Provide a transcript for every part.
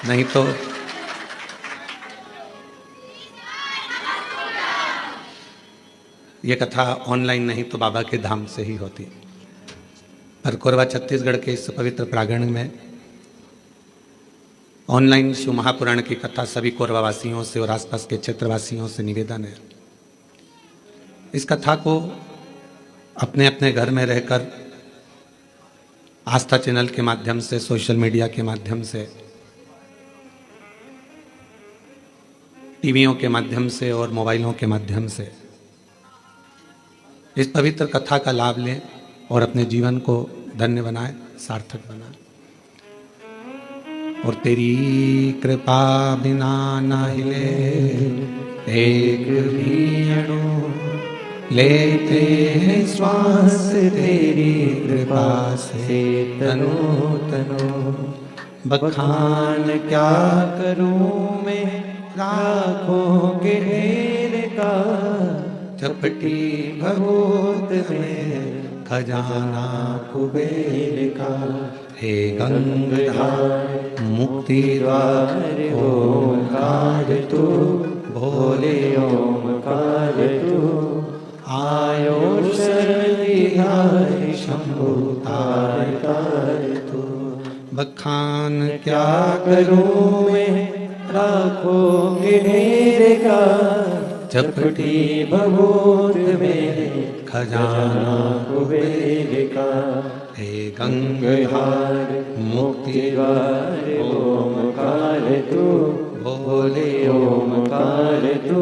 नहीं तो ये कथा ऑनलाइन नहीं तो बाबा के धाम से ही होती। पर कोरबा छत्तीसगढ़ के इस पवित्र प्रांगण में ऑनलाइन शिव महापुराण की कथा सभी कोरबा वासियों से और आसपास के क्षेत्रवासियों से निवेदन है, इस कथा को अपने अपने घर में रहकर आस्था चैनल के माध्यम से, सोशल मीडिया के माध्यम से, टीवियों के माध्यम से और मोबाइलों के माध्यम से इस पवित्र कथा का लाभ लें और अपने जीवन को धन्य बनाए, सार्थक बनाए। और तेरी कृपा बिना ना हिले एक भी अणु, लेते हैं श्वास तेरी कृपा से तनो तनो। बखान क्या करूं मैं लाखों के ढेर का, चपटी भगोत में खजाना कुबेर का। हे गंगाधर मुक्ति द्वार ओंकार तू, भोले ओंकार तू। आयो शरणिहार शंभु तार तार तू। बखान क्या करूं मैं लाखों के ढेर का, चपटी भगोत में खजाना कुबेर का। हे गंगाधर मुक्ति द्वार ओंकार तू, भोले ओंकार तू।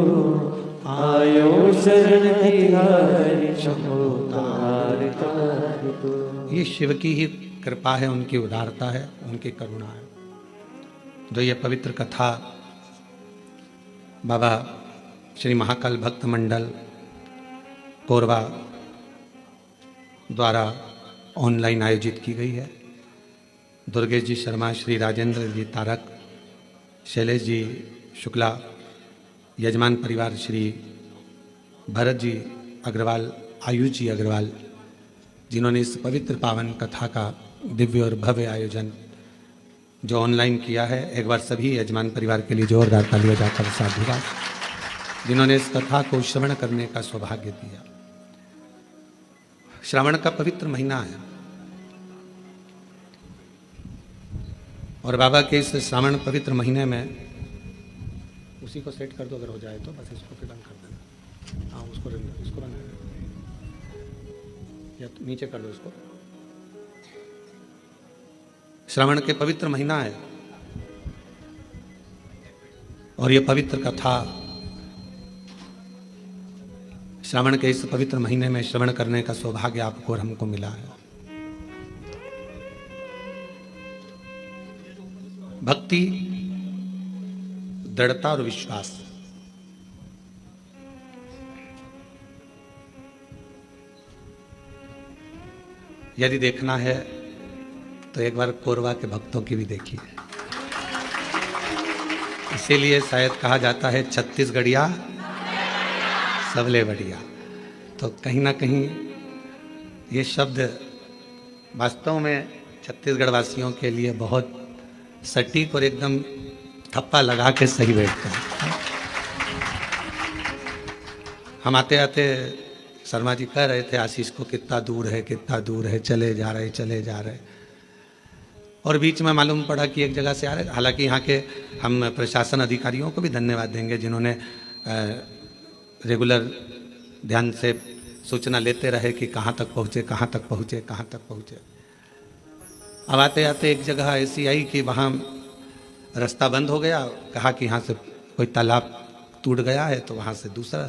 आयो शरण तिहारी शंभु तार तार तू। ये शिव की ही कृपा है, उनकी उदारता है, उनकी करुणा है, जो ये पवित्र कथा बाबा श्री महाकाल भक्त मंडल कोरबा द्वारा ऑनलाइन आयोजित की गई है। दुर्गेश जी शर्मा, श्री राजेंद्र जी तारक, शैलेश जी शुक्ला, यजमान परिवार श्री भरत जी अग्रवाल, आयुष जी अग्रवाल, जिन्होंने इस पवित्र पावन कथा का दिव्य और भव्य आयोजन जो ऑनलाइन किया है। एक बार सभी यजमान परिवार के लिए जोरदार तालियां जाकर साधुवाद, जिन्होंने इस कथा को श्रवण करने का सौभाग्य दिया। श्रावण का पवित्र महीना है और बाबा के इस श्रावण पवित्र महीने में, उसी को सेट कर दो अगर हो जाए तो, बस इसको फिर बंद कर देना। हाँ, उसको बंद कर या तो नीचे कर दो इसको। श्रावण के पवित्र महीना है और यह पवित्र कथा श्रावण के इस पवित्र महीने में श्रवण करने का सौभाग्य आपको और हमको मिला है। भक्ति, दृढ़ता और विश्वास, यदि देखना है तो एक बार कोरबा के भक्तों की भी देखिए। इसीलिए शायद कहा जाता है छत्तीसगढ़िया सबले बढ़िया। तो कहीं ना कहीं ये शब्द वास्तव में छत्तीसगढ़ वासियों के लिए बहुत सटीक और एकदम थप्पा लगा के सही बैठता है। हम आते आते शर्मा जी कह रहे थे आशीष को कितना दूर है, कितना दूर है, चले जा रहे। और बीच में मालूम पड़ा कि एक जगह से आ रहे। हालांकि यहाँ के हम प्रशासन अधिकारियों को भी धन्यवाद देंगे, जिन्होंने रेगुलर ध्यान से सूचना लेते रहे कि कहाँ तक पहुँचे। अब आते आते एक जगह ऐसी आई कि वहाँ रास्ता बंद हो गया। कहा कि यहाँ से कोई तालाब टूट गया है, तो वहाँ से दूसरे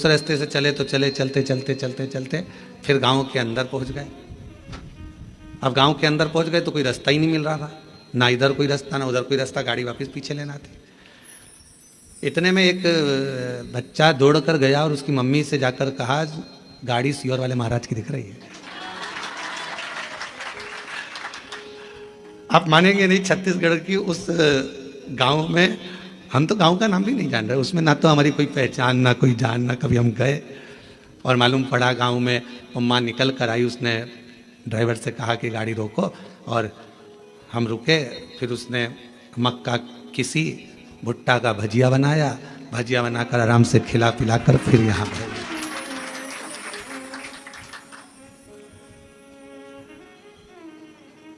रास्ते से चले तो चले, चलते फिर गांव के अंदर पहुँच गए। अब गांव के अंदर पहुँच गए तो कोई रास्ता ही नहीं मिल रहा था, ना इधर कोई रास्ता ना उधर कोई रास्ता, गाड़ी वापस पीछे लेना थी। इतने में एक बच्चा दौड़ कर गया और उसकी मम्मी से जाकर कहा, गाड़ी सियोर वाले महाराज की दिख रही है। आप मानेंगे नहीं, छत्तीसगढ़ की उस गांव में, हम तो गांव का नाम भी नहीं जान रहे, उसमें ना तो हमारी कोई पहचान, ना कोई जान, ना कभी हम गए। और मालूम पड़ा गांव में अम्मा निकल कर आई, उसने ड्राइवर से कहा कि गाड़ी रोको, और हम रुके। फिर उसने मक्का किसी भुट्टा का भजिया बनाया, भजिया बनाकर आराम से खिला पिलाकर फिर यहाँ पर।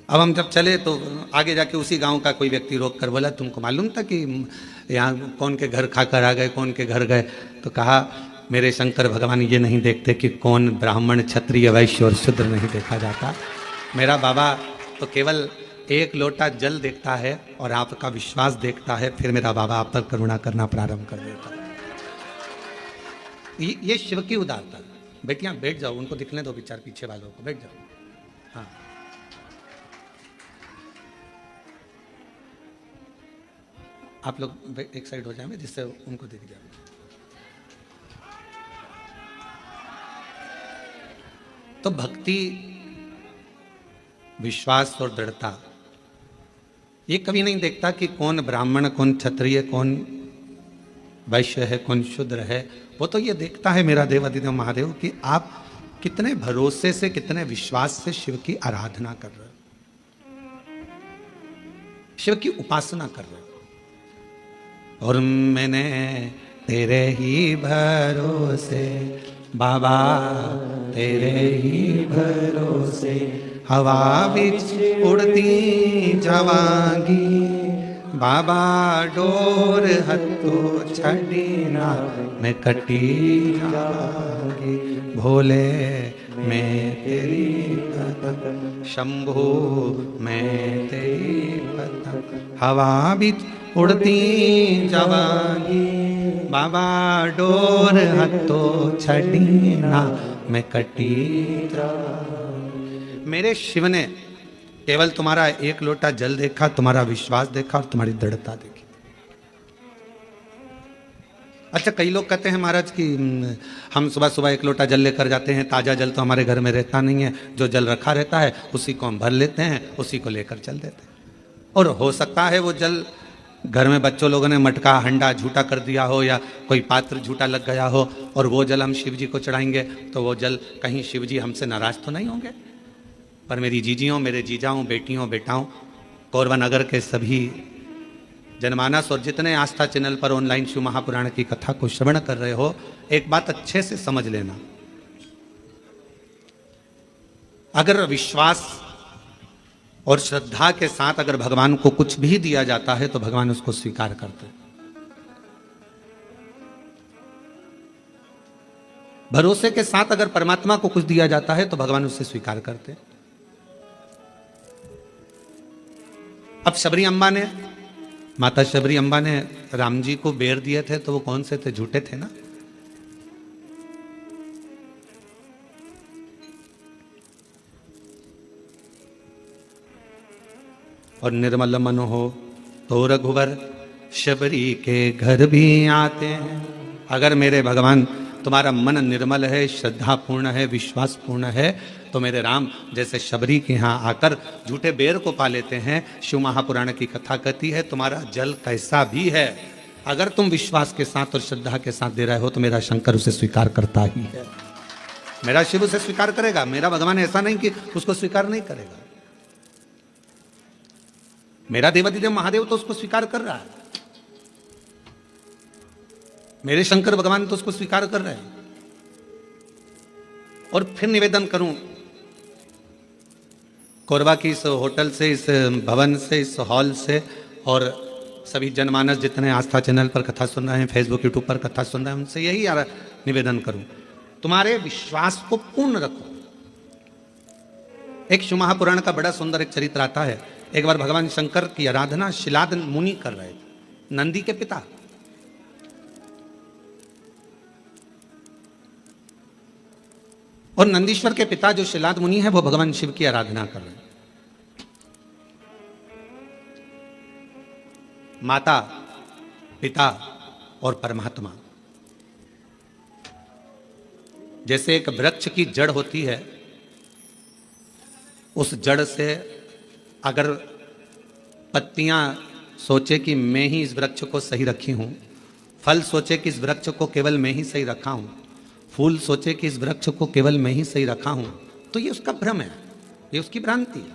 अब हम जब चले तो आगे जाके उसी गांव का कोई व्यक्ति रोक कर बोला, तुमको मालूम था कि यहाँ कौन के घर खाकर आ गए, कौन के घर गए? तो कहा, मेरे शंकर भगवान ये नहीं देखते कि कौन ब्राह्मण, क्षत्रिय, वैश्य और शूद्र नहीं देखा जाता। मेरा बाबा तो केवल एक लोटा जल देखता है और आपका विश्वास देखता है, फिर मेरा बाबा आप पर करुणा करना प्रारंभ कर देता है। ये शिव की उदारता। बेटियां बैठ जाओ, उनको दिखने दो विचार पीछे वालों को, बैठ जाओ। हाँ, आप लोग एक साइड हो जाएंगे जिससे उनको दिख जाए। तो भक्ति, विश्वास और दृढ़ता, ये कभी नहीं देखता कि कौन ब्राह्मण, कौन क्षत्रिय, कौन वैश्य है, कौन शूद्र है। वो तो ये देखता है मेरा देवाधिदेव महादेव कि आप कितने भरोसे से, कितने विश्वास से शिव की आराधना कर रहे हो, शिव की उपासना कर रहे हो। और मैंने तेरे ही भरोसे बाबा, तेरे ही भरोसे हवा बिच उड़ती जावांगी, बाबा डोर हथो छड़ी ना मैं कटी जावांगी, भोले मैं तेरी पतंग, शंभो मैं तेरी पतंग, हवा बिच उड़ती जावांगी, बाबा डोर हथो छड़ी ना मैं कटी जावांगी। मेरे शिव ने केवल तुम्हारा एक लोटा जल देखा, तुम्हारा विश्वास देखा और तुम्हारी दृढ़ता देखी। अच्छा, कई लोग कहते हैं महाराज कि हम सुबह सुबह एक लोटा जल लेकर जाते हैं, ताजा जल तो हमारे घर में रहता नहीं है, जो जल रखा रहता है उसी को हम भर लेते हैं, उसी को लेकर चल देते हैं। और हो सकता है वो जल घर में बच्चों लोगों ने मटका हंडा झूठा कर दिया हो, या कोई पात्र झूठा लग गया हो, और वो जल हम शिव जी को चढ़ाएंगे तो वो जल कहीं शिव जी हमसे नाराज तो नहीं होंगे। पर मेरी जीजियों, मेरे जीजाओं, बेटियों, बेटाओं, कोरबा नगर के सभी जनमानस और जितने आस्था चैनल पर ऑनलाइन शिव महापुराण की कथा को श्रवण कर रहे हो, एक बात अच्छे से समझ लेना। अगर विश्वास और श्रद्धा के साथ अगर भगवान को कुछ भी दिया जाता है तो भगवान उसको स्वीकार करते। भरोसे के साथ अगर परमात्मा को कुछ दिया जाता है तो भगवान उसे स्वीकार करते। अब शबरी अम्बा ने, माता शबरी अम्बा ने राम जी को बेर दिए थे तो वो कौन से थे? झूठे थे ना। और निर्मल मन हो तो रघुवर शबरी के घर भी आते हैं। अगर मेरे भगवान तुम्हारा मन निर्मल है, श्रद्धापूर्ण है, विश्वासपूर्ण है, तो मेरे राम जैसे शबरी के यहाँ आकर झूठे बेर को पा लेते हैं। शिव महापुराण की कथा कहती है तुम्हारा जल कैसा भी है, अगर तुम विश्वास के साथ और श्रद्धा के साथ दे रहे हो तो मेरा शंकर उसे स्वीकार करता ही है। मेरा शिव उसे स्वीकार करेगा। मेरा भगवान ऐसा नहीं कि उसको स्वीकार नहीं करेगा। मेरा देवाधिदेव महादेव तो उसको स्वीकार कर रहा है, मेरे शंकर भगवान तो उसको स्वीकार कर रहे हैं। और फिर निवेदन करूं, कोरबा की इस होटल से, इस भवन से, इस हॉल से, और सभी जनमानस जितने आस्था चैनल पर कथा सुन रहे हैं, फेसबुक यूट्यूब पर कथा सुन रहे हैं, उनसे यही निवेदन करूं, तुम्हारे विश्वास को पूर्ण रखो। एक शिव महापुराण का बड़ा सुंदर एक चरित्र आता है। एक बार भगवान शंकर की आराधना शिलाद मुनि कर रहे थे, नंदी के पिता। और नंदीश्वर के पिता जो शिलाद मुनि है वो भगवान शिव की आराधना कर रहे हैं। माता, पिता और परमात्मा, जैसे एक वृक्ष की जड़ होती है, उस जड़ से अगर पत्तियां सोचे कि मैं ही इस वृक्ष को सही रखी हूं, फल सोचे कि इस वृक्ष को केवल मैं ही सही रखा हूं, फूल सोचे कि इस वृक्ष को केवल मैं ही सही रखा हूं, तो ये उसका भ्रम है, ये उसकी भ्रांति है।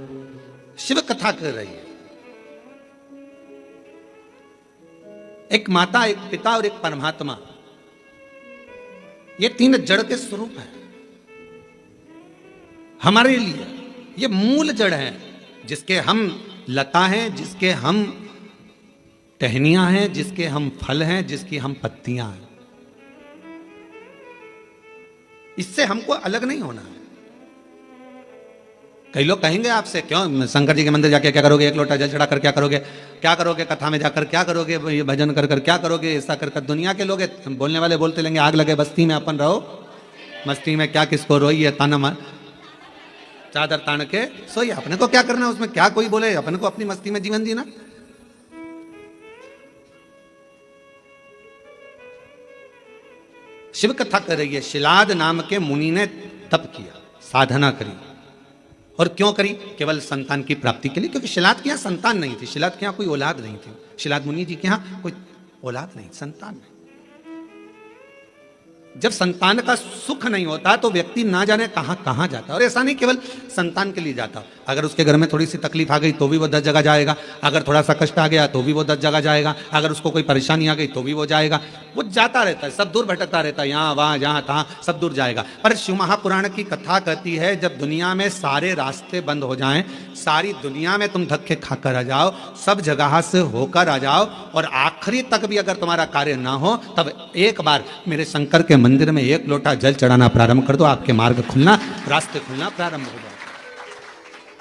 शिव कथा कर रही है। एक माता, एक पिता और एक परमात्मा, ये तीन जड़ के स्वरूप हैं हमारे लिए। ये मूल जड़ है जिसके हम लता हैं, जिसके हम टहनियां हैं, जिसके हम फल हैं, जिसकी हम पत्तियां हैं। इससे हमको अलग नहीं होना है। कई लोग कहेंगे आपसे, क्यों शंकर जी के मंदिर जाके क्या करोगे, एक लोटा जल चढ़ाकर क्या करोगे, क्या करोगे कथा में जाकर क्या करोगे, ये भजन कर कर क्या करोगे, ऐसा कर कर। दुनिया के लोग बोलने वाले बोलते लेंगे, आग लगे बस्ती में अपन रहो, मस्ती में क्या किसको रोई है, ताना चादर तान के सोई। अपने को क्या करना है उसमें, क्या कोई बोले, अपने को अपनी मस्ती में जीवन जीना। शिव कथा कर रही है। शिलाद नाम के मुनि ने तप किया, साधना करी। और क्यों करी? केवल संतान की प्राप्ति के लिए, क्योंकि शिलाद के यहां संतान नहीं थी, शिलाद के यहां कोई औलाद नहीं थी, शिलाद मुनि जी के यहां कोई औलाद नहीं, संतान नहीं। जब संतान का सुख नहीं होता तो व्यक्ति ना जाने कहां कहां जाता है। और ऐसा नहीं केवल संतान के लिए जाता, अगर उसके घर में थोड़ी सी तकलीफ आ गई तो भी वो 10 जगह जाएगा, अगर थोड़ा सा कष्ट आ गया तो भी वो 10 जगह जाएगा, अगर उसको कोई परेशानी आ गई तो भी वो जाएगा। वो जाता रहता है, सब दूर भटकता रहता है, यहाँ वहाँ जहाँ तहाँ सब दूर जाएगा। पर शिव महापुराण की कथा कहती है, जब दुनिया में सारे रास्ते बंद हो जाएं, सारी दुनिया में तुम धक्के खाकर आ जाओ, सब जगह से होकर आ जाओ, और आखिरी तक भी अगर तुम्हारा कार्य ना हो, तब एक बार मेरे शंकर के मंदिर में एक लोटा जल चढ़ाना प्रारंभ कर दो, आपके मार्ग खुलना, रास्ते खुलना प्रारंभ हो जाए।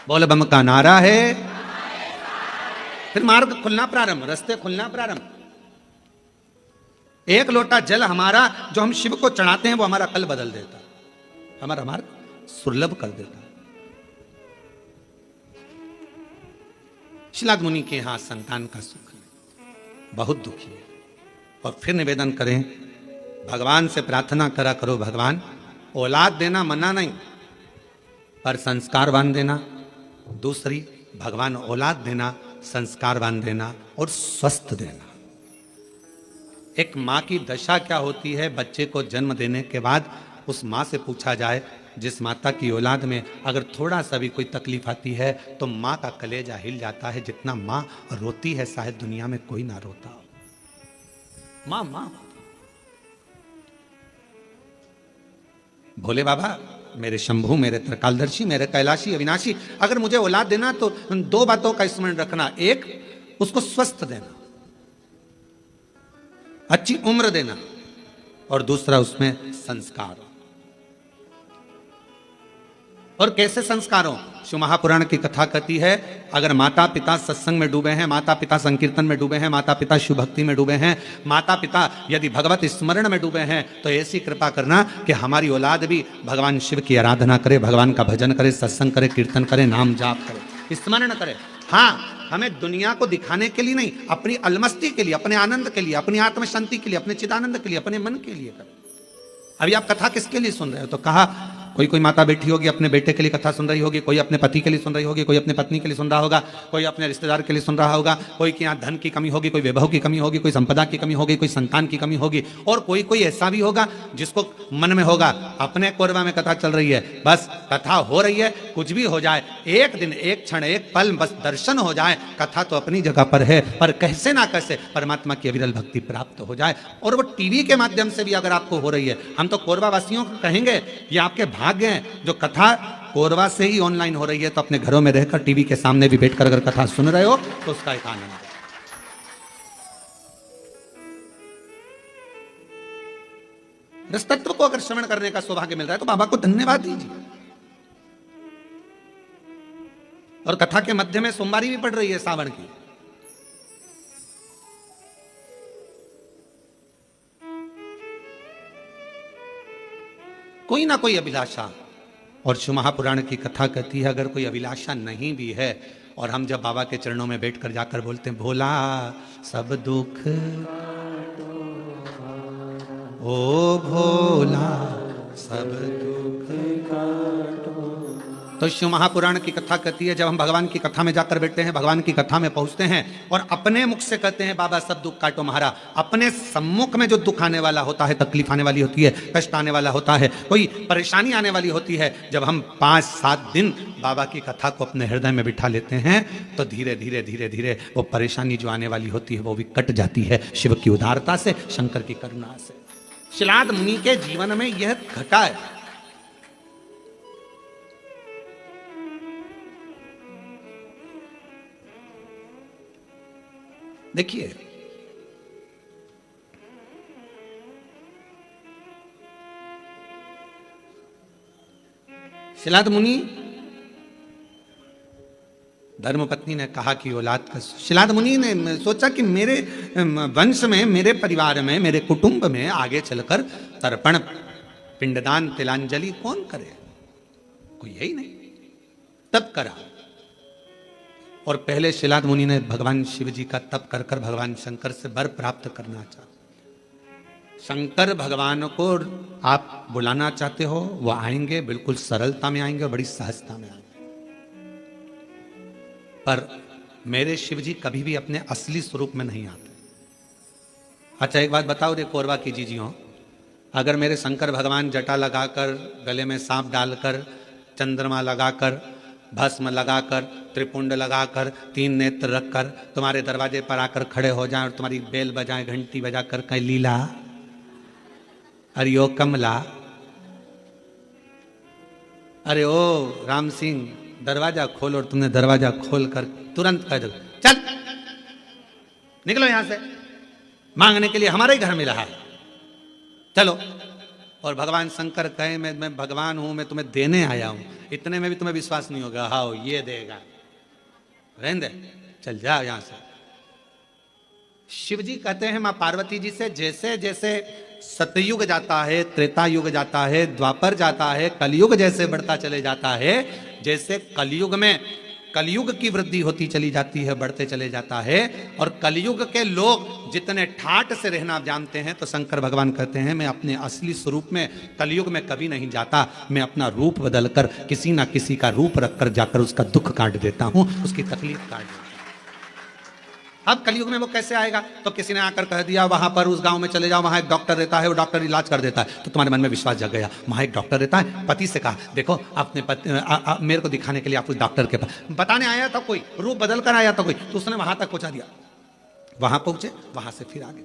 बोल बम का नारा है, फिर मार्ग खुलना प्रारंभ, रास्ते खुलना प्रारंभ। एक लोटा जल हमारा जो हम शिव को चढ़ाते हैं, वो हमारा कल बदल देता है, हमारा मार्ग सुलभ कर देता है। शिलाद मुनि के यहां संतान का सुख है, बहुत दुखी है। और फिर निवेदन करें, भगवान से प्रार्थना करा करो, भगवान औलाद देना मना नहीं, पर संस्कारवान देना। दूसरी, भगवान औलाद देना, संस्कारवान देना और स्वस्थ देना। एक माँ की दशा क्या होती है, बच्चे को जन्म देने के बाद उस माँ से पूछा जाए, जिस माता की औलाद में अगर थोड़ा सा भी कोई तकलीफ आती है तो माँ का कलेजा हिल जाता है। जितना माँ रोती है शायद दुनिया में कोई ना रोता हो। माँ माँ भोले बाबा, मेरे शंभू, मेरे त्रिकालदर्शी, मेरे कैलाशी अविनाशी, अगर मुझे औलाद देना तो 2 बातों का स्मरण रखना। एक, उसको स्वस्थ देना, अच्छी उम्र देना, और दूसरा उसमें संस्कार। और कैसे संस्कारों? शिव महापुराण की कथा कहती है, अगर माता पिता सत्संग में डूबे हैं, माता पिता संकीर्तन में डूबे हैं, माता पिता शिव भक्ति में डूबे हैं, माता पिता यदि भगवत स्मरण में डूबे हैं, तो ऐसी कृपा करना कि हमारी औलाद भी भगवान शिव की आराधना करे, भगवान का भजन करे, सत्संग करे, कीर्तन करे, नाम जाप करे, स्मरण करे। हाँ, हमें दुनिया को दिखाने के लिए नहीं, अपनी अलमस्ती के लिए, अपने आनंद के लिए, अपनी आत्म शांति के लिए, अपने चिदानंद के लिए, अपने मन के लिए करे। अभी आप कथा किसके लिए सुन रहे हो? तो कहा कोई माता बैठी होगी अपने बेटे के लिए कथा सुन रही होगी, कोई अपने पति के लिए सुन रही होगी, कोई अपने पत्नी के लिए सुन रहा होगा, कोई अपने रिश्तेदार के लिए सुन रहा होगा, कोई के यहाँ धन की कमी होगी, कोई वैभव की कमी होगी, कोई संपदा की कमी होगी, कोई संतान की कमी होगी, और कोई ऐसा भी होगा जिसको मन में होगा अपने कोरबा में कथा चल रही है, बस कथा हो रही है, कुछ भी हो जाए, एक दिन, एक क्षण, एक पल बस दर्शन हो जाए, कथा तो अपनी जगह पर है, पर कैसे ना कैसे परमात्मा की अविरल भक्ति प्राप्त हो जाए। और वो टीवी के माध्यम से भी अगर आपको हो रही है, हम तो कोरबा वासियों को कहेंगे, ये आपके भाग्य हैं जो कथा कोरबा से ही ऑनलाइन हो रही है, तो अपने घरों में रहकर टीवी के सामने भी बैठकर अगर कथा सुन रहे हो तो उसका एक आनंद है। रस तत्व को अगर श्रवण करने का सौभाग्य मिल रहा है तो बाबा को धन्यवाद दीजिए। और कथा के मध्य में सोमवारी भी पड़ रही है सावन की। कोई ना कोई अभिलाषा, और शिव महापुराण की कथा कहती है अगर कोई अभिलाषा नहीं भी है, और हम जब बाबा के चरणों में बैठकर जाकर बोलते हैं, भोला सब दुख ओ भोला सब दुख काटो, तो शिव महापुराण की कथा कहती है, जब हम भगवान की कथा में जाकर बैठते हैं, भगवान की कथा में पहुंचते हैं और अपने मुख से कहते हैं बाबा सब दुख काटो महारा, अपने सम्मुख में जो दुख आने वाला होता है, तकलीफ आने वाली होती है, कष्ट आने वाला होता है, कोई परेशानी आने वाली होती है, जब हम 5-7 दिन बाबा की कथा को अपने हृदय में बिठा लेते हैं तो धीरे धीरे धीरे धीरे वो परेशानी जो आने वाली होती है वो भी कट जाती है, शिव की उदारता से, शंकर की करुणा से। शिलाद मुनि के जीवन में यह घटा है। देखिए, शिलाद मुनि, धर्मपत्नी ने कहा कि औलाद का, शिलाद मुनि ने सोचा कि मेरे वंश में, मेरे परिवार में, मेरे कुटुंब में आगे चलकर तर्पण, पिंडदान, तिलांजलि कौन करे, कोई यही नहीं। तब करा, और पहले शिलाद मुनि ने भगवान शिव जी का तप कर कर भगवान शंकर से वर प्राप्त करना चाहा। शंकर भगवान को आप बुलाना चाहते हो, वो आएंगे, बिल्कुल सरलता में आएंगे और बड़ी सहजता में आएंगे। पर मेरे शिव जी कभी भी अपने असली स्वरूप में नहीं आते। अच्छा एक बात बताओ रे कोरबा की जीजी हो, अगर मेरे शंकर भगवान जटा लगाकर, गले में सांप डालकर, चंद्रमा लगाकर, भस्म लगाकर, त्रिपुंड लगाकर, 3 नेत्र रखकर तुम्हारे दरवाजे पर आकर खड़े हो जाएं और तुम्हारी बेल बजाएं, घंटी बजाकर कहीं लीला, अरे ओ कमला, अरे ओ राम सिंह दरवाजा खोल, और तुमने दरवाजा खोलकर तुरंत कह दो चल निकलो यहां से, मांगने के लिए हमारे ही घर में रहा, चलो। और भगवान शंकर कहे मैं भगवान हूं, मैं तुम्हें देने आया हूं, इतने में भी तुम्हें विश्वास नहीं होगा, हाँ ये देगा, रहने दे, चल जा यहां से। शिव जी कहते हैं मां पार्वती जी से, जैसे जैसे सतयुग जाता है, त्रेता युग जाता है, द्वापर जाता है, कलयुग जैसे बढ़ता चले जाता है, जैसे कलयुग में कलयुग की वृद्धि होती चली जाती है, बढ़ते चले जाता है, और कलयुग के लोग जितने ठाट से रहना जानते हैं, तो शंकर भगवान कहते हैं मैं अपने असली स्वरूप में कलयुग में कभी नहीं जाता, मैं अपना रूप बदलकर किसी ना किसी का रूप रखकर जाकर उसका दुख काट देता हूं, उसकी तकलीफ काट देता हूं। अब कलयुग में वो कैसे आएगा, तो किसी ने आकर कह दिया वहां पर उस गांव में चले जाओ, वहां एक डॉक्टर रहता है, वो डॉक्टर इलाज कर देता है, तो तुम्हारे मन में विश्वास जग गया, वहां एक डॉक्टर रहता है। पति से कहा देखो अपने पति मेरे को दिखाने के लिए आप उस डॉक्टर के पास, बताने आया था कोई, रूप बदल कर आया था कोई, तो उसने वहां तक पहुंचा दिया, वहां पहुंचे, वहां से फिर आगे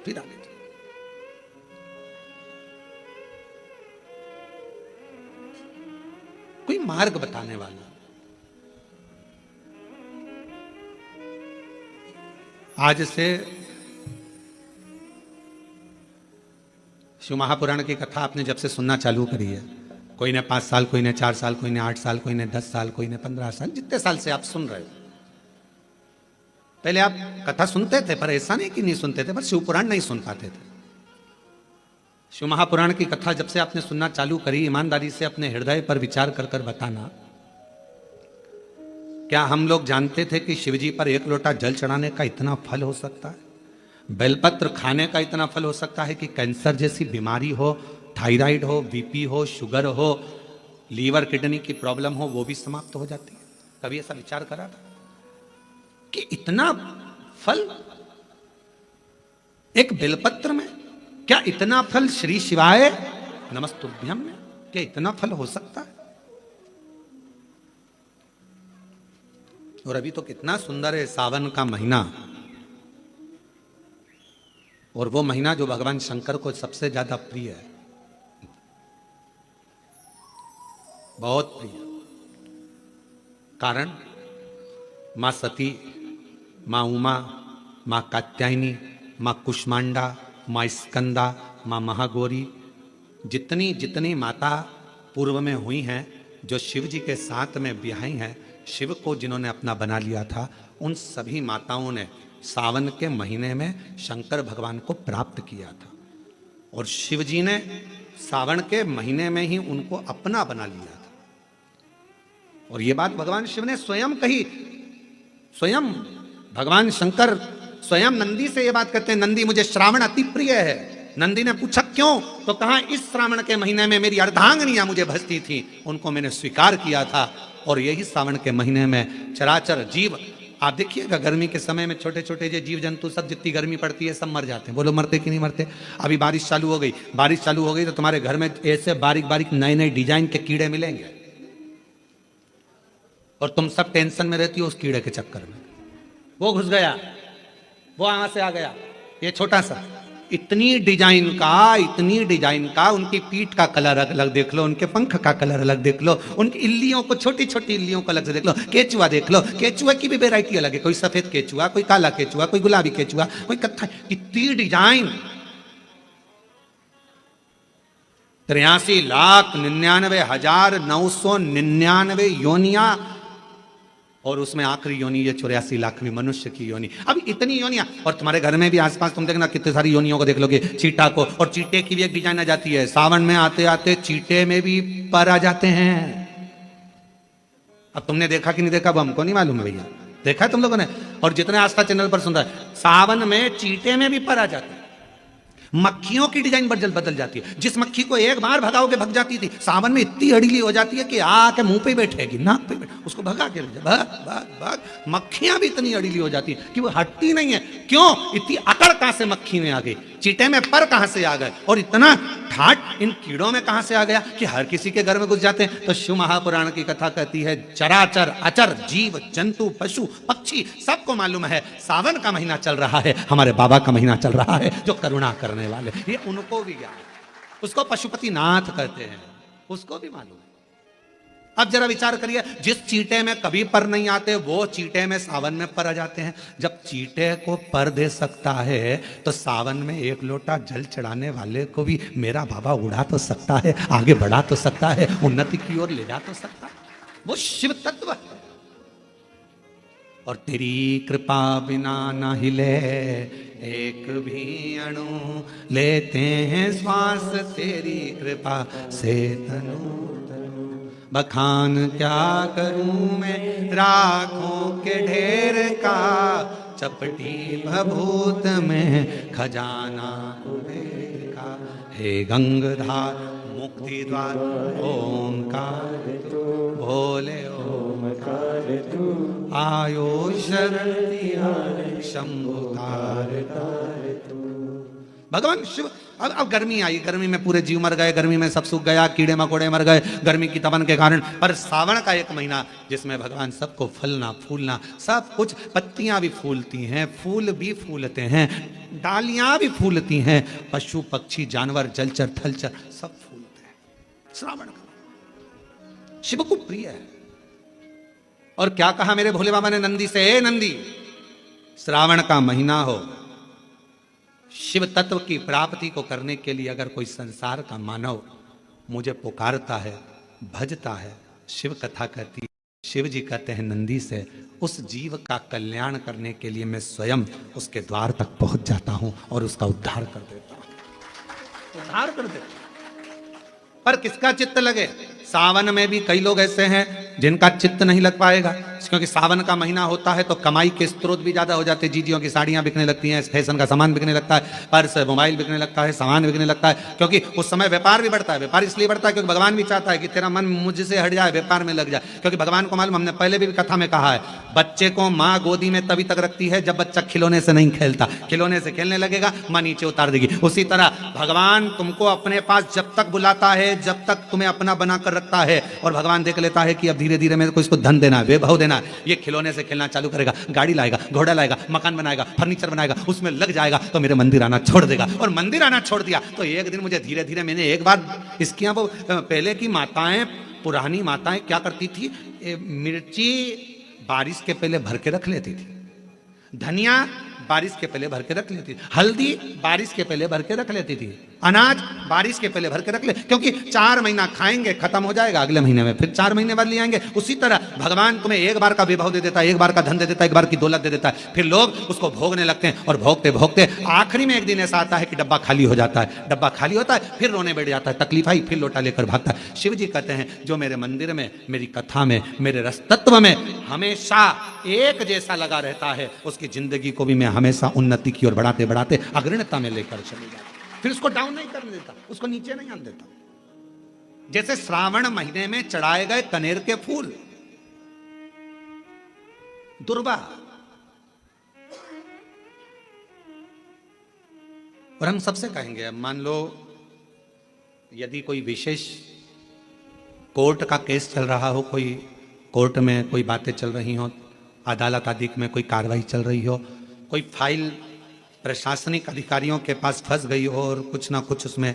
फिर आगे कोई मार्ग बताने वाला। आज से शिव महापुराण की कथा आपने जब से सुनना चालू करी है, कोई ने 5 साल, कोई ने 4 साल, कोई ने 8 साल, कोई ने 10 साल, कोई ने 15 साल, जितने साल से आप सुन रहे हो, पहले आप कथा सुनते थे, पर ऐसा नहीं कि नहीं सुनते थे, पर शिव पुराण नहीं सुन पाते थे। शिव महापुराण की कथा जब से आपने सुनना चालू करी, ईमानदारी से अपने हृदय पर विचार कर कर बताना, क्या हम लोग जानते थे कि शिवजी पर 1 लोटा जल चढ़ाने का इतना फल हो सकता है, बेलपत्र खाने का इतना फल हो सकता है कि कैंसर जैसी बीमारी हो, थायराइड हो, बीपी हो, शुगर हो, लीवर किडनी की प्रॉब्लम हो, वो भी समाप्त हो जाती है। कभी ऐसा विचार करा था कि इतना फल एक बेलपत्र में, क्या इतना फल श्री शिवाय नमस्तुभ्यम में, क्या इतना फल हो सकता है? और अभी तो कितना सुंदर है सावन का महीना, और वो महीना जो भगवान शंकर को सबसे ज्यादा प्रिय है, बहुत प्रिय। कारण मां सती, मां उमा, मां कात्यायनी, मां कुष्मांडा, मां स्कंदा, मां महागौरी, जितनी जितनी माता पूर्व में हुई हैं, जो शिव जी के साथ में ब्याही हैं, शिव को जिन्होंने अपना बना लिया था, उन सभी माताओं ने सावन के महीने में शंकर भगवान को प्राप्त किया था, और शिव जी ने सावन के महीने में ही उनको अपना बना लिया था। और ये बात भगवान शिव ने स्वयं कही, स्वयं भगवान शंकर स्वयं नंदी से ये बात कहते हैं, नंदी मुझे श्रावण अति प्रिय है, नंदी ने पूछा क्यों? तो कहा इस श्रावण के महीने में मेरी अर्धांगिनियां मुझे भजती थी, उनको मैंने स्वीकार किया था, और यही श्रावण के महीने में चराचर जीव, आप देखिएगा गर्मी के समय में छोटे छोटे जो जीव जंतु सब, जितनी गर्मी पड़ती है सब मर जाते हैं। बोलो मरते कि नहीं मरते? अभी बारिश चालू हो गई, बारिश चालू हो गई तो तुम्हारे घर में ऐसे बारीक बारीक नए नए डिजाइन के कीड़े मिलेंगे, और तुम सब टेंशन में रहती हो उस कीड़े के चक्कर में। वो घुस गया, वो वहां से आ गया, ये छोटा सा, इतनी डिजाइन का, उनकी पीठ का कलर अलग देख लो, उनके पंख का कलर अलग देख लो, उनकी इल्लियों को, छोटी छोटी इल्लियों को अलग से देख लो। केचुआ देख लो, केचुआ की भी वैरायटी अलग है, कोई सफेद केचुआ, कोई काला केचुआ, कोई गुलाबी केचुआ, कोई कत्था, इतनी डिजाइन। 83,99,999 योनिया, और उसमें आखिरी योनि ये 84 लाख मनुष्य की योनि। अब इतनी योनियां, और तुम्हारे घर में भी आसपास तुम देखना कितनी सारी योनियों को देख लोगे, चीटा को, और चीटे की भी एक डिजाइन आ जाती है। सावन में आते आते चीटे में भी पर आ जाते हैं। अब तुमने देखा कि नहीं देखा वो हमको नहीं मालूम है भैया, देखा है तुम लोगों ने? और जितने आस्था चैनल पर सुन रहा है, सावन में चीटे में भी पर आ जाते हैं। मक्खियों की डिजाइन बदल जाती है। जिस मक्खी को एक बार भगाओगे भग जाती थी, सावन में इतनी अड़ीली हो जाती है कि आके मुंह पे बैठेगी, नाक पे बैठे, उसको भगा के ले जा, भाग भाग भाग। मक्खियां भी इतनी अड़ीली हो जाती है कि वो हटती नहीं है। क्यों? इतनी अकड़ कहां से मक्खी में आ गई, चीटे में पर कहां से आ गए, और इतना ठाट इन कीड़ों में कहां से आ गया कि हर किसी के घर में घुस जाते हैं। तो शिव महापुराण की कथा कहती है, चराचर अचर जीव जंतु पशु पक्षी सबको मालूम है सावन का महीना चल रहा है, हमारे बाबा का महीना चल रहा है जो करुणा करने वाले, ये उनको भी ज्ञान है। उसको पशुपति नाथ कहते हैं, उसको भी मालूम है। अब जरा विचार करिए, जिस चीटे में कभी पर नहीं आते वो चीटे में सावन में पर आ जाते हैं। जब चीटे को पर दे सकता है तो सावन में एक लोटा जल चढ़ाने वाले को भी मेरा बाबा उड़ा तो सकता है, आगे बढ़ा तो सकता है, उन्नति की ओर ले जा तो सकता है। वो शिव तत्व है। और तेरी कृपा बिना ना हिले एक भी अणु, लेते हैं श्वास तेरी कृपा से तनु तनु। बखान क्या करूं मैं राखों के ढेर का, चपटी भभूत में खजाना कुबेर का। हे गंगाधार मुक्ति द्वार ओंकार तू, भोले ओमकार तू, आयो शरण शंभुकार तू। भगवान शिव। अब गर्मी आई, गर्मी में पूरे जीव मर गए, गर्मी में सब सूख गया, कीड़े मकोड़े मर गए गर्मी की तपन के कारण। पर सावन का एक महीना जिसमें भगवान सबको फलना फूलना सब कुछ, पत्तियां भी फूलती हैं, फूल भी फूलते हैं, डालियां भी फूलती हैं, पशु पक्षी जानवर जलचर थलचर सब फूलते हैं। श्रावण का शिव को प्रिय है। और क्या कहा मेरे भोले बाबा ने नंदी से, हे नंदी, श्रावण का महीना हो, शिव तत्व की प्राप्ति को करने के लिए अगर कोई संसार का मानव मुझे पुकारता है, भजता है, शिव कथा कहती है, शिव जी कहते हैं नंदी से, उस जीव का कल्याण करने के लिए मैं स्वयं उसके द्वार तक पहुंच जाता हूं और उसका उद्धार कर देता हूं, उद्धार कर देता हूं। पर किसका चित्त लगे? सावन में भी कई लोग ऐसे हैं जिनका चित्त नहीं लग पाएगा, क्योंकि सावन का महीना होता है तो कमाई के स्रोत भी ज्यादा हो जाते हैं। जीजियों की साड़ियां बिकने लगती हैं, फैशन का सामान बिकने लगता है, पर्स मोबाइल बिकने लगता है, सामान बिकने लगता है, क्योंकि उस समय व्यापार भी बढ़ता है। व्यापार इसलिए बढ़ता है क्योंकि भगवान भी चाहता है कि तेरा मन मुझसे हट जाए, व्यापार में लग जाए। क्योंकि भगवान को मालूम, हमने पहले भी कथा में कहा है, बच्चे को माँ गोदी में तभी तक रखती है जब बच्चा खिलौने से नहीं खेलता, खिलौने से खेलने लगेगा माँ नीचे उतार देगी। उसी तरह भगवान तुमको अपने पास जब तक बुलाता है, जब तक तुम्हें अपना बनाकर रखता है, और भगवान देख लेता है कि अब धीरे धीरे मेरे को इसको धन देना है, वैभव देना है, ये खिलौने से खेलना चालू करेगा, गाड़ी लाएगा, घोड़ा लाएगा, मकान बनाएगा, फर्नीचर बनाएगा, उसमें लग जाएगा, तो मेरे मंदिर आना छोड़ देगा। और मंदिर आना छोड़ दिया तो एक दिन मुझे धीरे धीरे, मैंने एक बार इसकी वो पहले की माताएं, पुरानी माताएं क्या करती थी, मिर्ची बारिश के पहले भर के रख लेती थी, धनिया बारिश के पहले भर के रख लेती थी, हल्दी बारिश के पहले भर के रख लेती थी, अनाज बारिश के पहले भर के रख ले, क्योंकि 4 महीना खाएंगे खत्म हो जाएगा, अगले महीने में फिर 4 महीने बाद ले आएंगे। उसी तरह भगवान तुम्हें एक बार का विभव दे देता है, एक बार का धन दे देता है, एक बार की दौलत दे देता है, फिर लोग उसको भोगने लगते हैं, और भोगते भोगते आखिरी में एक दिन ऐसा आता है कि डब्बा खाली हो जाता है, डब्बा खाली होता है, फिर रोने बैठ जाता है, तकलीफ आई, फिर लोटा लेकर भागता है। शिव जी कहते हैं जो मेरे मंदिर में, मेरी कथा में, मेरे रस तत्व में हमेशा एक जैसा लगा रहता है, उसकी जिंदगी को भी मैं हमेशा उन्नति की ओर बढ़ाते बढ़ाते अग्रणता में लेकर चले जाता हूं। फिर उसको डाउन नहीं करने देता, उसको नीचे नहीं आने देता। जैसे श्रावण महीने में चढ़ाए गए कनेर के फूल, दुर्वा, और हम सबसे कहेंगे, मान लो यदि कोई विशेष कोर्ट का केस चल रहा हो, कोई कोर्ट में कोई बातें चल रही हो, अदालत आदि में कोई कार्रवाई चल रही हो, कोई फाइल प्रशासनिक अधिकारियों के पास फंस गई हो और कुछ ना कुछ उसमें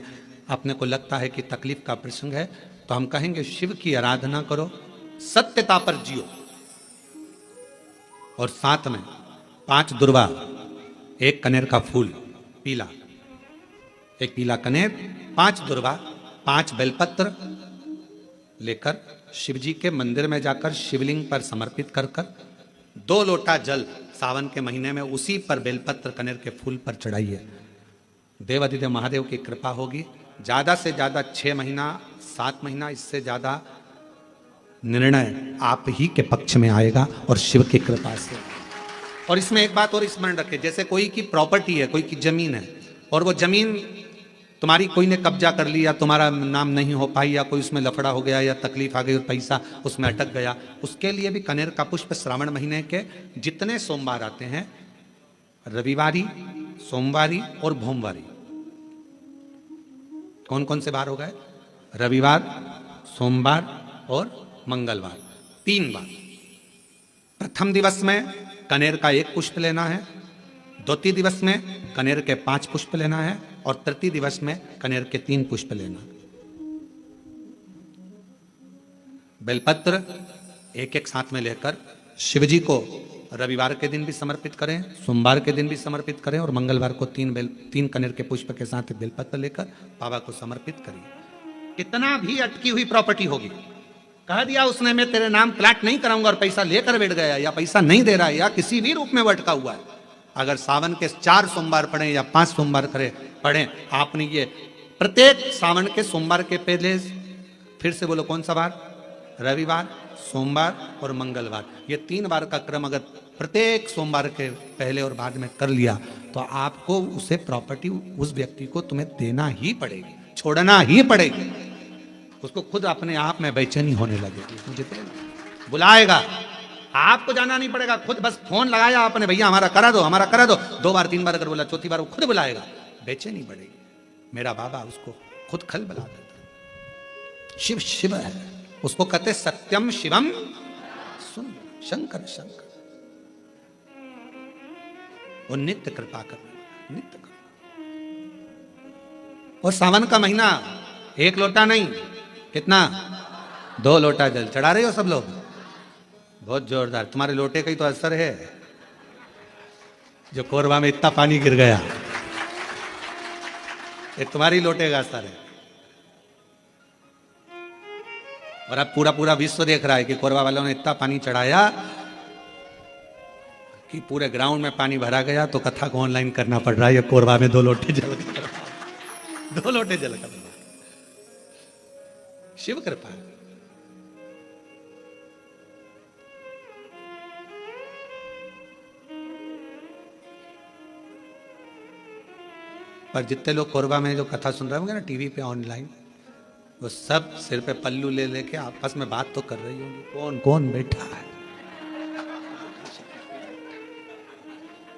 अपने को लगता है कि तकलीफ का प्रसंग है, तो हम कहेंगे शिव की आराधना करो, सत्यता पर जियो, और साथ में 5 दुर्वा, 1 कनेर का फूल पीला, 1 पीला कनेर, 5 दुर्वा, 5 बेलपत्र लेकर शिव जी के मंदिर में जाकर शिवलिंग पर समर्पित कर 2 लोटा जल सावन के महीने में उसी पर बेलपत्र कनेर के फूल पर चढ़ाइए। देवाधिदेव महादेव की कृपा होगी। ज्यादा से ज्यादा 6 महीना 7 महीना, इससे ज्यादा निर्णय आप ही के पक्ष में आएगा और शिव की कृपा से। और इसमें एक बात और स्मरण रखें, जैसे कोई की प्रॉपर्टी है, कोई की जमीन है, और वो जमीन तुम्हारी कोई ने कब्जा कर लिया, तुम्हारा नाम नहीं हो पाई, या कोई उसमें लफड़ा हो गया, या तकलीफ आ गई और पैसा उसमें अटक गया, उसके लिए भी कनेर का पुष्प श्रावण महीने के जितने सोमवार आते हैं, रविवारी, सोमवारी और भोमवारी, कौन कौन से बार हो गए? रविवार, सोमवार और मंगलवार, 3 बार। प्रथम दिवस में कनेर का 1 पुष्प लेना है, द्वितीय दिवस में कनेर के 5 पुष्प लेना है, और तृतीय दिवस में कनेर के 3 पुष्प लेना। बेलपत्र 1-1 साथ में लेकर शिव जी को रविवार के दिन भी समर्पित करें, सोमवार के दिन भी समर्पित करें, और मंगलवार को 3 कनेर के पुष्प के साथ बेलपत्र लेकर बाबा को समर्पित करिए। कितना भी अटकी हुई प्रॉपर्टी होगी, कह दिया उसने मैं तेरे नाम प्लाट नहीं कराऊंगा, और पैसा लेकर बैठ गया, या पैसा नहीं दे रहा है, या किसी भी रूप में वो अटका हुआ है, अगर सावन के 4 सोमवार पढ़े या 5 सोमवार पढ़े, आपने ये प्रत्येक सावन के सोमवार के पहले, फिर से बोलो कौन सा बार? रविवार, सोमवार और मंगलवार, ये 3 बार का क्रम अगर प्रत्येक सोमवार के पहले और बाद में कर लिया, तो आपको उसे प्रॉपर्टी उस व्यक्ति को तुम्हें देना ही पड़ेगी, छोड़ना ही पड़ेगी। उसको खुद अपने आप में बेचैनी होने लगेगी, मुझे बुलाएगा, आपको जाना नहीं पड़ेगा, खुद बस फोन लगाया आपने, भैया हमारा करा दो, हमारा करा दो, 2 बार 3 बार अगर बोला, चौथी बार वो खुद बुलाएगा, बेचैनी बढ़ेगी। मेरा बाबा उसको खुद खल बुला देता। शिव शिव है, उसको कहते सत्यम शिवम सुन, शंकर शंकर, वो नित्य कृपा कर, नित्य कृपा। और सावन का महीना 1 लोटा नहीं, कितना? 2 लोटा जल चढ़ा रहे हो सब लोग, बहुत जोरदार। तुम्हारे लोटे का ही तो असर है, जो कोरबा में इतना पानी गिर गया, ये तुम्हारी लोटे का असर है। और अब पूरा विश्व देख रहा है कि कोरबा वालों ने इतना पानी चढ़ाया कि पूरे ग्राउंड में पानी भरा गया, तो कथा को ऑनलाइन करना पड़ रहा है, ये कोरबा में 2 लोटे जल कर, 2 लोटे जल कर। शिव कृपा। पर जितने लोग कोरबा में जो कथा सुन रहे होंगे ना टीवी पे ऑनलाइन, वो सब सिर पे पल्लू ले लेके आपस में बात तो कर रही होंगी, कौन कौन बैठा है,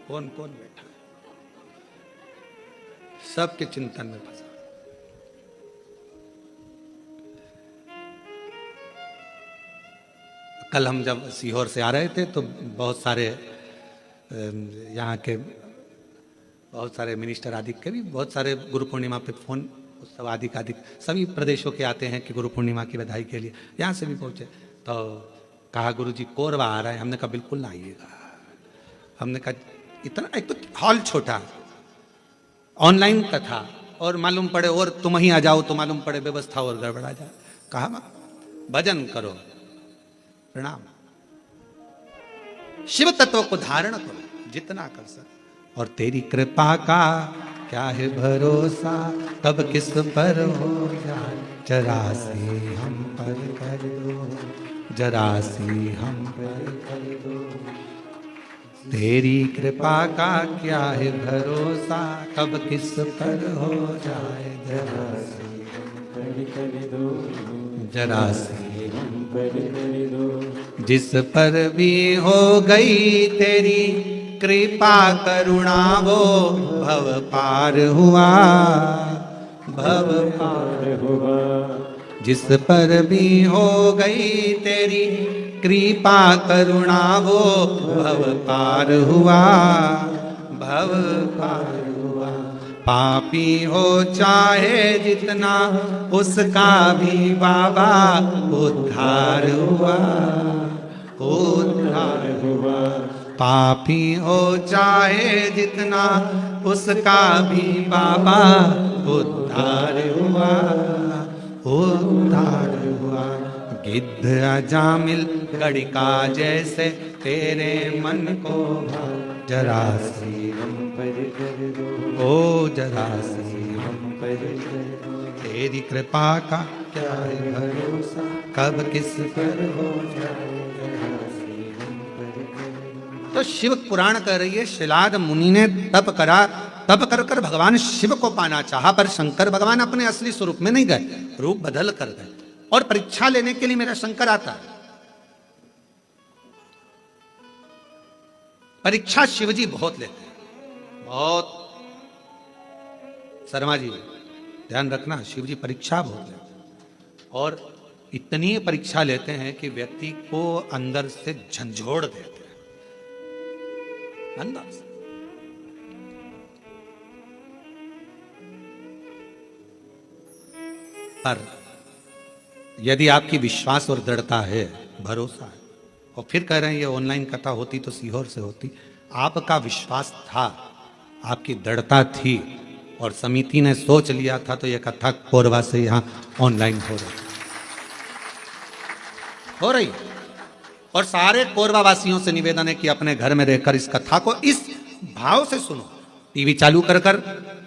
कौन कौन बैठा है, सबके चिंतन में फंसा। कल हम जब सीहोर से आ रहे थे तो बहुत सारे यहाँ के बहुत सारे मिनिस्टर आदि के भी बहुत सारे गुरु पूर्णिमा पे फोन सब आदि सभी प्रदेशों के आते हैं कि गुरु पूर्णिमा की बधाई के लिए, यहाँ से भी पहुँचे। तो कहा गुरु जी कोरबा आ रहा है, हमने कहा बिल्कुल ना आइएगा। हमने कहा इतना, एक तो हॉल छोटा, ऑनलाइन कथा, और मालूम पड़े और तुम ही आ जाओ तो मालूम पड़े व्यवस्था और गड़बड़ा जाए। कहा भजन करो, प्रणाम, शिव तत्व को धारण करो जितना कर सके, और तेरी कृपा का क्या है भरोसा, कब किस पर हो जाए, जरा से हम पर कर दो, जरा से हम पर कर दो, तेरी कृपा का क्या है भरोसा, कब किस पर हो जाए जरा सी कर दो, जरा सी हम पर कर दो। जिस पर भी हो गई तेरी कृपा करुणा वो भव पार हुआ, भव पार हुआ जिस पर भी हो गई तेरी कृपा करुणा वो भव पार हुआ, भव पार हुआ। पापी हो चाहे जितना उसका भी बाबा उद्धार हुआ, उद्धार हुआ पापी हो चाहे जितना उसका भी बाबा उद्धार हुआ, उद्धार हुआ। गिद्ध अजामिल गड़िका जैसे तेरे मन को जरा सी हम पर कर दो, ओ जरा सी हम पर कर दो। तेरी कृपा का क्या है भरोसा, कब किस पर हो जाए जरा सी हम पर कर दो। तो शिव पुराण कह रही है शिलाद मुनि ने तप करा, तप कर कर भगवान शिव को पाना चाहा, पर शंकर भगवान अपने असली स्वरूप में नहीं गए, रूप बदल कर गए। और परीक्षा लेने के लिए मेरा शंकर आता है। परीक्षा शिवजी बहुत लेते हैं, बहुत। शर्मा जी ध्यान रखना, शिवजी परीक्षा बहुत लेते हैं, और इतनी परीक्षा लेते हैं कि व्यक्ति को अंदर से झंझोड़ देते हैं, अंदर से। पर यदि आपकी विश्वास और दृढ़ता है, भरोसा है, और फिर कह रहे हैं ये ऑनलाइन कथा होती तो सीहोर से होती, आपका विश्वास था, आपकी दृढ़ता थी, और समिति ने सोच लिया था, तो ये कथा कोरबा से यहाँ ऑनलाइन हो रही। और सारे कोरबा वासियों से निवेदन है कि अपने घर में रहकर इस कथा को इस भाव से सुनो। टीवी चालू कर कर,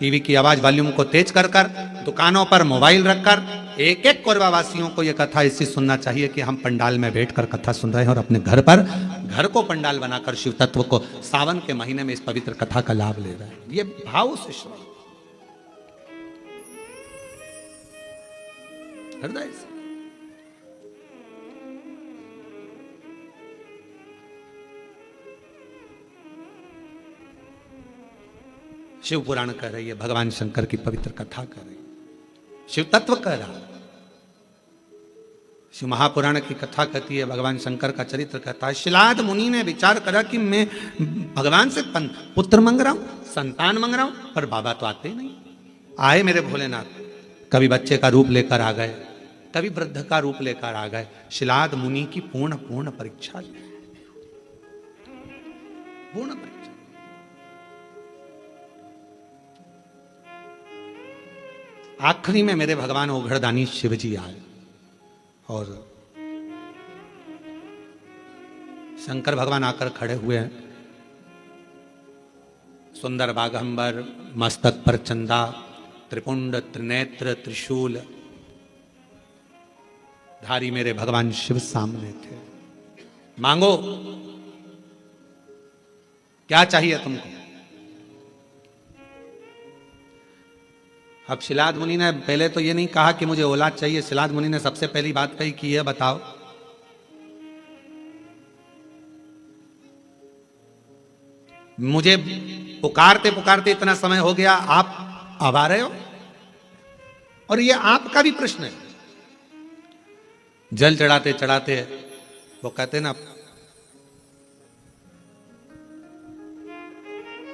टीवी की आवाज वॉल्यूम को तेज कर कर, दुकानों पर मोबाइल रखकर एक एक कोरबा वासियों को यह कथा इससे सुनना चाहिए कि हम पंडाल में बैठकर कथा सुन रहे हैं, और अपने घर पर, घर को पंडाल बनाकर शिव तत्व को सावन के महीने में इस पवित्र कथा का लाभ ले रहे हैं। ये भाव से सुनो, हृदय से। शिव पुराण कह रही है, भगवान शंकर की पवित्र कथा कह रही है, शिव तत्व कह रहा है। शिव महापुराण की कथा कहती है, भगवान शंकर का चरित्र कहता है। शिलाद मुनि ने विचार करा कि मैं भगवान से पुत्र मांग रहा हूं, संतान मांग रहा हूं, पर बाबा तो आते ही नहीं। आए मेरे भोलेनाथ, कभी बच्चे का रूप लेकर आ गए, कभी वृद्ध का रूप लेकर आ गए। शिलाद मुनि की पूर्ण परीक्षा ली, पूर्ण परीक्षा। आखिरी में मेरे भगवान ओघड़दानी शिव जी आए, और शंकर भगवान आकर खड़े हुए हैं। सुंदर बागंबर, मस्तक पर चंदा, त्रिपुंड त्रिनेत्र त्रिशूल धारी मेरे भगवान शिव सामने थे। मांगो, क्या चाहिए तुमको? अब शिलाद मुनि ने पहले तो ये नहीं कहा कि मुझे औलाद चाहिए। शिलाद मुनि ने सबसे पहली बात कही कि ये बताओ, मुझे पुकारते पुकारते इतना समय हो गया, आप अब आ रहे हो? और ये आपका भी प्रश्न है। जल चढ़ाते चढ़ाते वो कहते ना,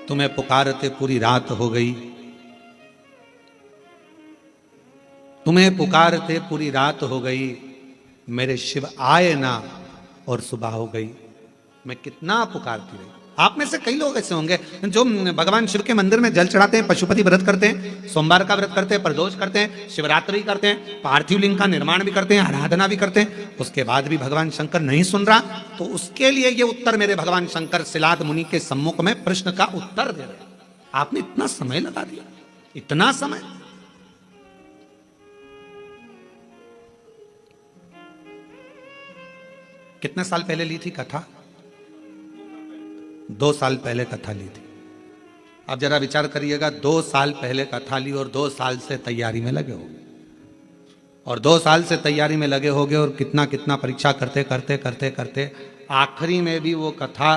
तुम्हें पुकारते पूरी रात हो गई, तुम्हें पुकारते पूरी रात हो गई, मेरे शिव आए ना और सुबह हो गई। मैं कितना पुकारती रही। आप में से कई लोग ऐसे होंगे जो भगवान शिव के मंदिर में जल चढ़ाते हैं, पशुपति व्रत करते हैं, सोमवार का व्रत करते हैं, प्रदोष करते हैं, शिवरात्रि करते हैं, पार्थिव लिंग का निर्माण भी करते हैं, आराधना भी करते हैं, उसके बाद भी भगवान शंकर नहीं सुन रहा। तो उसके लिए ये उत्तर मेरे भगवान शंकर शिलाद मुनि के सम्मुख में प्रश्न का उत्तर दे रहे। आपने इतना समय लगा दिया, इतना समय। कितने साल पहले ली थी कथा? 2 साल पहले कथा ली थी। अब जरा विचार करिएगा, 2 साल पहले कथा ली और 2 साल से तैयारी में लगे हो, और 2 साल से तैयारी में लगे होगे, और कितना कितना परीक्षा करते करते करते करते आखिरी में भी वो कथा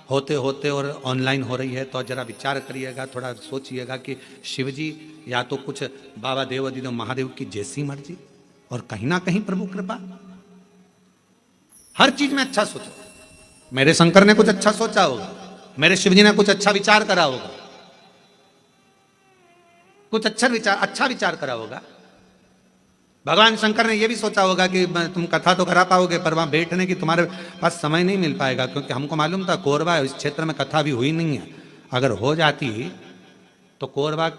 होते होते और ऑनलाइन हो रही है। तो जरा विचार करिएगा, थोड़ा सोचिएगा कि शिव जी या तो कुछ बाबा देव महादेव की जैसी मर्जी, और कहीं ना कहीं प्रभु कृपा। हर चीज में अच्छा सोचो। मेरे शंकर ने कुछ अच्छा सोचा होगा, मेरे शिव जी ने कुछ अच्छा विचार करा होगा, कुछ अच्छा विचार करा होगा। भगवान शंकर ने यह भी सोचा होगा कि तुम कथा तो करा पाओगे, पर वहां बैठने की तुम्हारे पास समय नहीं मिल पाएगा, क्योंकि हमको मालूम था कोरबा इस क्षेत्र में कथा भी हुई नहीं है। अगर हो जाती तो कोरबा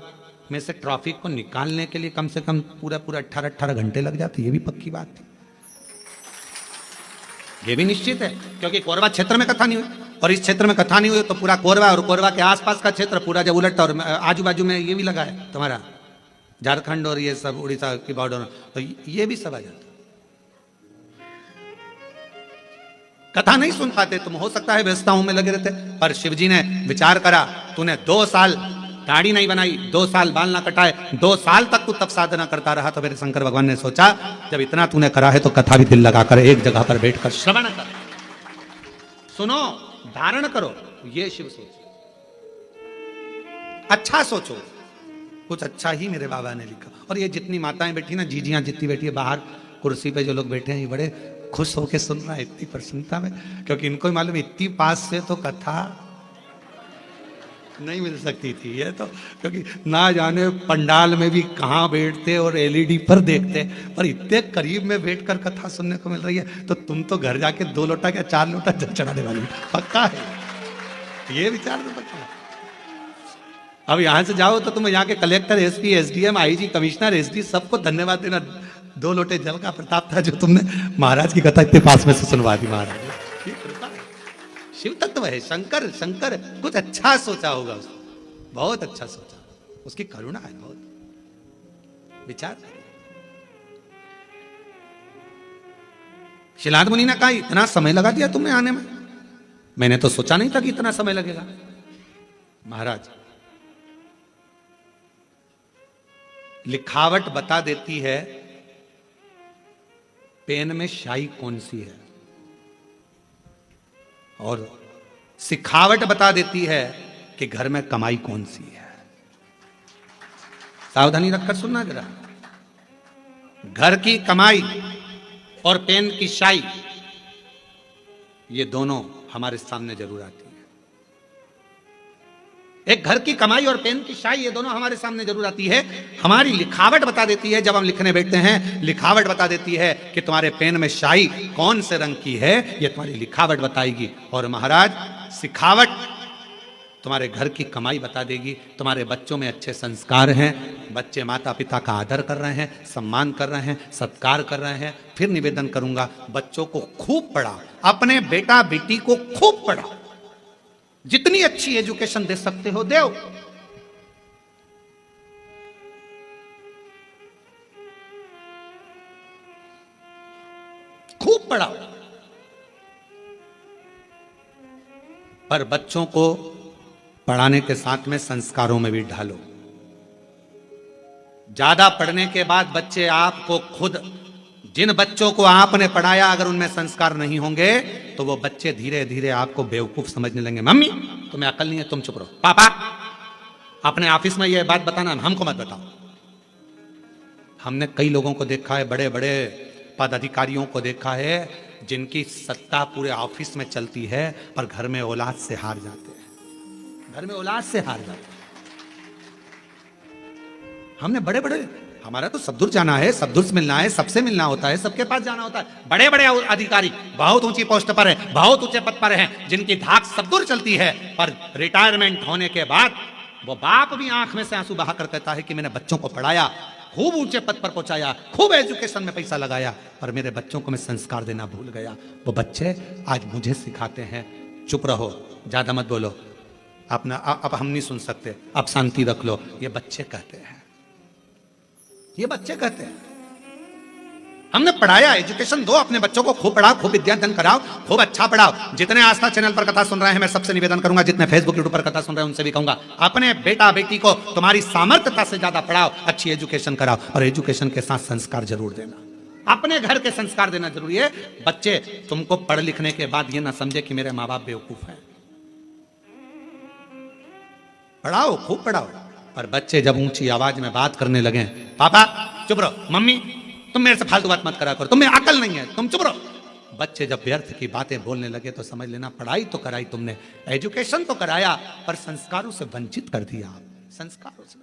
में से ट्रैफिक को निकालने के लिए कम से कम पूरा 18 घंटे लग जाते। ये भी पक्की बात थी, ये भी निश्चित है, क्योंकि कोरबा क्षेत्र में कथा नहीं हुई, और इस क्षेत्र में कथा नहीं हुई तो पूरा कोरबा और कोरबा के आसपास का क्षेत्र पूरा जब उलटता, और आजू बाजू में ये भी लगा है तुम्हारा झारखंड और ये सब उड़ीसा की बॉर्डर, तो ये भी सब आ जाता। कथा नहीं सुन पाते तुम, हो सकता है व्यस्तताओं में लगे रहते, पर शिव जी ने विचार करा, तूने 2 साल दाढ़ी नहीं बनाई, 2 साल बाल ना कटाए, 2 साल तक तू तप साधना करता रहा, तो मेरे शंकर भगवान ने सोचा जब इतना तूने करा है तो कथा भी दिल लगाकर एक जगह पर बैठकर श्रवण कर, सुनो, धारण करो। ये शिव सोच, अच्छा सोचो, कुछ अच्छा ही मेरे बाबा ने लिखा। और ये जितनी माताएं बैठी ना, जीजियां जितनी बैठी है बाहर कुर्सी पे, जो लोग बैठे हैं, ये बड़े खुश होके सुन रहा है इतनी प्रसन्नता में, क्योंकि इनको ही मालूम इतनी पास से तो कथा नहीं मिल सकती थी। ये तो क्योंकि ना जाने पंडाल में भी कहाँ बैठते और एलईडी पर देखते, पर इतने करीब में बैठकर कथा सुनने को मिल रही है, तो तुम तो घर जाके 2 लोटा क्या 4 लोटा जल चढ़ाने वाली, पक्का है ये विचार तो पक्का है। अब यहां से जाओ तो तुम यहाँ के collector, SP, SDM, IG, commissioner, SD सबको धन्यवाद देना। 2 लोटे जल का प्रताप था जो तुमने महाराज की कथा इतने पास में से सुनवा दी। महाराज शिव तत्व है, शंकर शंकर कुछ अच्छा सोचा होगा उसने, बहुत अच्छा सोचा, उसकी करुणा है बहुत। विचार शिलाद मुनि ने कहा इतना समय लगा दिया तुमने आने में, मैंने तो सोचा नहीं था कि इतना समय लगेगा। महाराज लिखावट बता देती है पेन में शाई कौन सी है, और सिखावट बता देती है कि घर में कमाई कौन सी है। सावधानी रखकर सुनना जरा, घर की कमाई और पेन की शाई, ये दोनों हमारे सामने जरूर आती है। एक घर की कमाई और पेन की शाई, ये दोनों हमारे सामने जरूर आती है। हमारी लिखावट बता देती है, जब हम लिखने बैठते हैं लिखावट बता देती है कि तुम्हारे पेन में शाई कौन से रंग की है, ये तुम्हारी लिखावट बताएगी। और महाराज सिखावट तुम्हारे घर की कमाई बता देगी। तुम्हारे बच्चों में अच्छे संस्कार हैं, बच्चे माता पिता का आदर कर रहे हैं, सम्मान कर रहे हैं, सत्कार कर रहे हैं। फिर निवेदन करूंगा, बच्चों को खूब पढ़ाओ, अपने बेटा बेटी को खूब पढ़ाओ, जितनी अच्छी एजुकेशन दे सकते हो दो। खूब पढ़ाओ, पर बच्चों को पढ़ाने के साथ में संस्कारों में भी ढालो। ज्यादा पढ़ने के बाद बच्चे आपको खुद, जिन बच्चों को आपने पढ़ाया अगर उनमें संस्कार नहीं होंगे तो वो बच्चे धीरे धीरे आपको बेवकूफ समझने लगेंगे। मम्मी तुम्हें अकल नहीं है, तुम चुप रहो। पापा अपने ऑफिस में ये बात बताना, हमको मत बताओ। हमने कई लोगों को देखा है, बड़े बड़े पदाधिकारियों को देखा है, जिनकी सत्ता पूरे ऑफिस में चलती है पर घर में औलाद से हार जाते हैं, घर में औलाद से हार जाते हैं। हमने बड़े बड़े, हमारा तो सब दूर जाना है, सब दूर से मिलना है, सबसे मिलना होता है, सबके पास जाना होता है। बड़े बड़े अधिकारी बहुत ऊंची पोस्ट पर हैं, बहुत ऊंचे पद पर हैं, जिनकी धाक सब दूर चलती है, पर रिटायरमेंट होने के बाद वो बाप भी आंख में से आंसू बहाकर कहता है कि मैंने बच्चों को पढ़ाया, खूब ऊंचे पद पर पहुंचाया, खूब एजुकेशन में पैसा लगाया, पर मेरे बच्चों को मैं संस्कार देना भूल गया। वो बच्चे आज मुझे सिखाते हैं, चुप रहो, ज्यादा मत बोलो, अपना अब हम नहीं सुन सकते, अब शांति रख लो। ये बच्चे कहते हैं, ये बच्चे कहते हैं। हमने पढ़ाया, एजुकेशन दो अपने बच्चों को, खूब पढ़ाओ, खूब विद्याधन कराओ, खूब अच्छा पढ़ाओ। जितने आस्था चैनल पर कथा सुन रहे हैं, मैं सबसे निवेदन करूंगा, जितने फेसबुक यूट्यूब पर कथा सुन रहे हैं उनसे भी कहूंगा, अपने बेटा बेटी को तुम्हारी सामर्थ्यता से ज्यादा पढ़ाओ, अच्छी एजुकेशन कराओ, और एजुकेशन के साथ संस्कार जरूर देना। अपने घर के संस्कार देना जरूरी है। बच्चे तुमको पढ़ लिखने के बाद ये ना समझे कि मेरे माँ बाप बेवकूफ हैं। पढ़ाओ, खूब पढ़ाओ। पर बच्चे जब ऊंची आवाज में बात करने लगे, पापा चुप रहो, मम्मी तुम मेरे से फालतू बात मत करा करो, तुम्हें अकल नहीं है, तुम चुप रहो। बच्चे जब व्यर्थ की बातें बोलने लगे तो समझ लेना पढ़ाई तो कराई तुमने, एजुकेशन तो कराया, पर संस्कारों से वंचित कर दिया। संस्कारों से।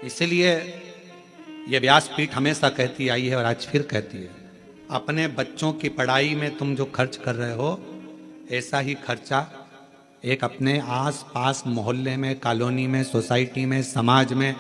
इसलिए यह व्यासपीठ हमेशा कहती आई है और आज फिर कहती है, अपने बच्चों की पढ़ाई में तुम जो खर्च कर रहे हो, ऐसा ही खर्चा एक अपने आस पास मोहल्ले में, कॉलोनी में, सोसाइटी में, समाज में,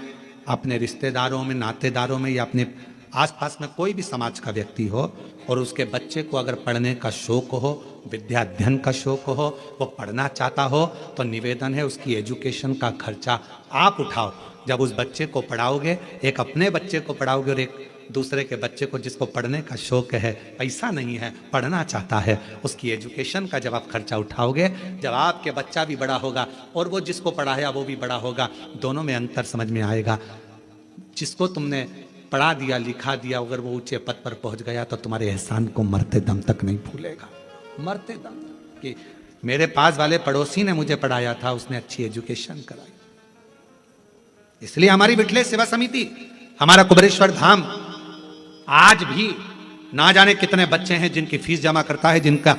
अपने रिश्तेदारों में, नातेदारों में, या अपने आसपास में कोई भी समाज का व्यक्ति हो और उसके बच्चे को अगर पढ़ने का शौक हो, विद्या अध्ययन का शौक हो, वो पढ़ना चाहता हो, तो निवेदन है उसकी एजुकेशन का खर्चा आप उठाओ। जब उस बच्चे को पढ़ाओगे, एक अपने बच्चे को पढ़ाओगे और एक दूसरे के बच्चे को जिसको पढ़ने का शौक है, पैसा नहीं है, पढ़ना चाहता है, उसकी एजुकेशन का जब आप खर्चा उठाओगे, जब आपके बच्चा भी बड़ा होगा और वो जिसको पढ़ाया वो भी बड़ा होगा, दोनों में अंतर समझ में आएगा। जिसको तुमने पढ़ा दिया, लिखा दिया, अगर वो ऊंचे पद पर पहुंच गया तो तुम्हारे एहसान को मरते दम तक नहीं भूलेगा। मरते दम तक कि मेरे पास वाले पड़ोसी ने मुझे पढ़ाया था, उसने अच्छी एजुकेशन कराई। इसलिए हमारी विठलेश सेवा समिति, हमारा कुबेरेश्वर धाम आज भी ना जाने कितने बच्चे हैं जिनकी फीस जमा करता है, जिनका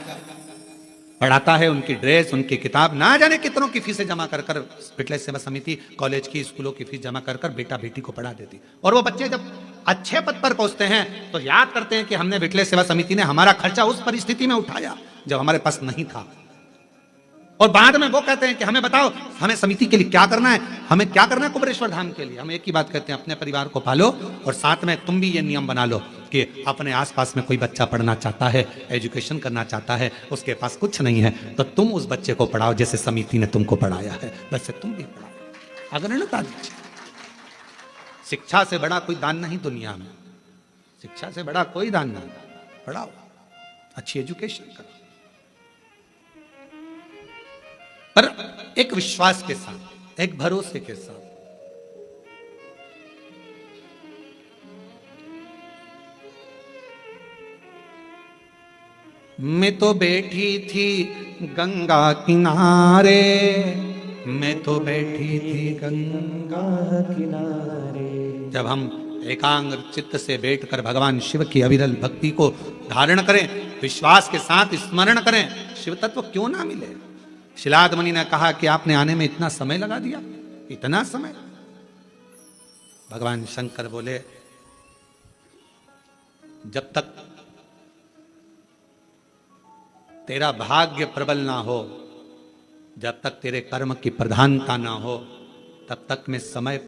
पढ़ाता है, उनकी ड्रेस, उनकी किताब, ना जाने कितनों की फीसें जमा कर कर विठलेश सेवा समिति कॉलेज की, स्कूलों की फीस जमा कर कर बेटा बेटी को पढ़ा देती। और वो बच्चे जब अच्छे पद पर पहुंचते हैं तो याद करते हैं कि हमने विठलेश सेवा समिति ने हमारा खर्चा उस परिस्थिति में उठाया जब हमारे पास नहीं था। और बाद में वो कहते हैं कि हमें बताओ, हमें समिति के लिए क्या करना है, हमें क्या करना है कुबेरेश्वर धाम के लिए। हम एक ही बात कहते हैं, अपने परिवार को पालो और साथ में तुम भी ये नियम बना लो कि अपने आसपास में कोई बच्चा पढ़ना चाहता है, एजुकेशन करना चाहता है, उसके पास कुछ नहीं है, तो तुम उस बच्चे को पढ़ाओ जैसे समिति ने तुमको पढ़ाया है, वैसे तुम भी पढ़ाओ। अग्रणता दीजिए। शिक्षा से बड़ा कोई दान नहीं दुनिया में, शिक्षा से बड़ा कोई दान नहीं। पढ़ाओ, अच्छी एजुकेशन करो, पर एक विश्वास के साथ, एक भरोसे के साथ। मैं तो बैठी थी गंगा किनारे, मैं तो बैठी थी गंगा किनारे। जब हम एकाग्र चित्त से बैठकर भगवान शिव की अविरल भक्ति को धारण करें, विश्वास के साथ स्मरण करें, शिव तत्व क्यों ना मिले। शिलाद मुनि ने कहा कि आपने आने में इतना समय लगा दिया, इतना समय। भगवान शंकर बोले, जब तक तेरा भाग्य प्रबल ना हो, जब तक तेरे कर्म की प्रधानता ना हो, तब तक मैं समय